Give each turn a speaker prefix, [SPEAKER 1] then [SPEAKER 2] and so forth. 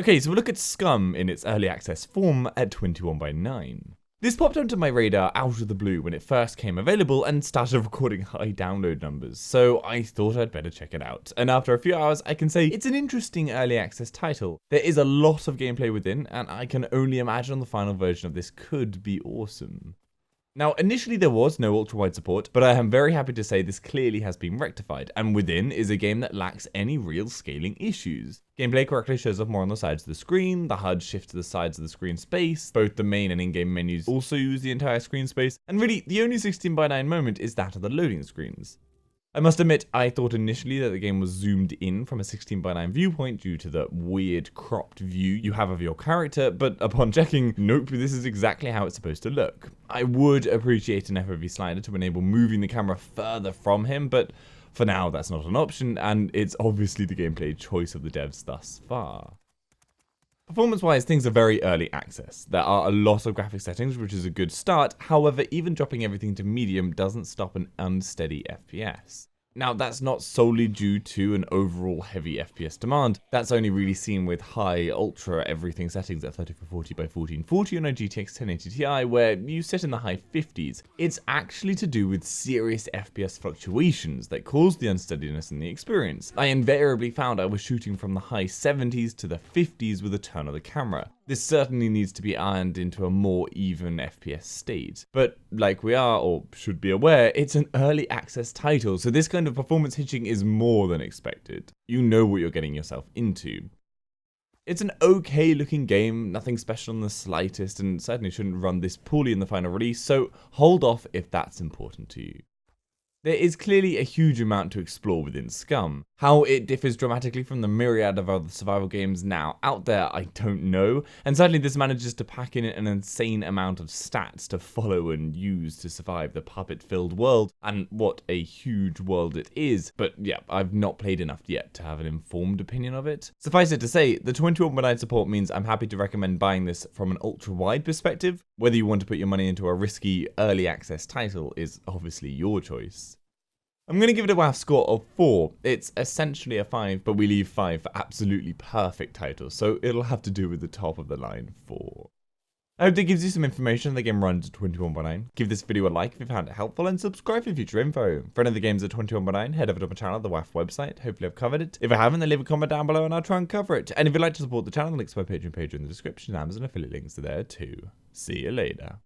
[SPEAKER 1] Okay, so we'll look at Scum in its early access form at 21:9. This popped onto my radar out of the blue when it first came available and started recording high download numbers, so I thought I'd better check it out. And after a few hours, I can say it's an interesting early access title. There is a lot of gameplay within, and I can only imagine the final version of this could be awesome. Now, initially there was no ultra-wide support, but I am very happy to say this clearly has been rectified, and Within is a game that lacks any real scaling issues. Gameplay correctly shows up more on the sides of the screen, the HUD shifts to the sides of the screen space, both the main and in-game menus also use the entire screen space, and really, the only 16:9 moment is that of the loading screens. I must admit, I thought initially that the game was zoomed in from a 16:9 viewpoint due to the weird cropped view you have of your character, but upon checking, nope, this is exactly how it's supposed to look. I would appreciate an FOV slider to enable moving the camera further from him, but for now that's not an option, and it's obviously the gameplay choice of the devs thus far. Performance-wise, things are very early access. There are a lot of graphic settings, which is a good start. However, even dropping everything to medium doesn't stop an unsteady FPS. Now, that's not solely due to an overall heavy FPS demand. That's only really seen with high, ultra, everything settings at 3440 by 1440 on a GTX 1080 Ti, where you sit in the high 50s. It's actually to do with serious FPS fluctuations that cause the unsteadiness in the experience. I invariably found I was shooting from the high 70s to the 50s with a turn of the camera. This certainly needs to be ironed into a more even FPS state. But like we are, or should be aware, it's an early access title, so this kind of performance hitching is more than expected. You know what you're getting yourself into. It's an okay looking game, nothing special in the slightest, and certainly shouldn't run this poorly in the final release, so hold off if that's important to you. There is clearly a huge amount to explore within Scum. How it differs dramatically from the myriad of other survival games now out there, I don't know, and certainly this manages to pack in an insane amount of stats to follow and use to survive the puppet-filled world, and what a huge world it is, but yeah, I've not played enough yet to have an informed opinion of it. Suffice it to say, the 21:9 support means I'm happy to recommend buying this from an ultra-wide perspective. Whether you want to put your money into a risky early access title is obviously your choice. I'm going to give it a WAF score of 4. It's essentially a 5, but we leave 5 for absolutely perfect titles, so it'll have to do with the top of the line 4. I hope that gives you some information. The game runs at 21:9. Give this video a like if you found it helpful, and subscribe for future info. For any of the games at 21:9, head over to my channel, the WAF website. Hopefully I've covered it. If I haven't, then leave a comment down below and I'll try and cover it. And if you'd like to support the channel, the links to my Patreon page are in the description, Amazon affiliate links are there too. See you later.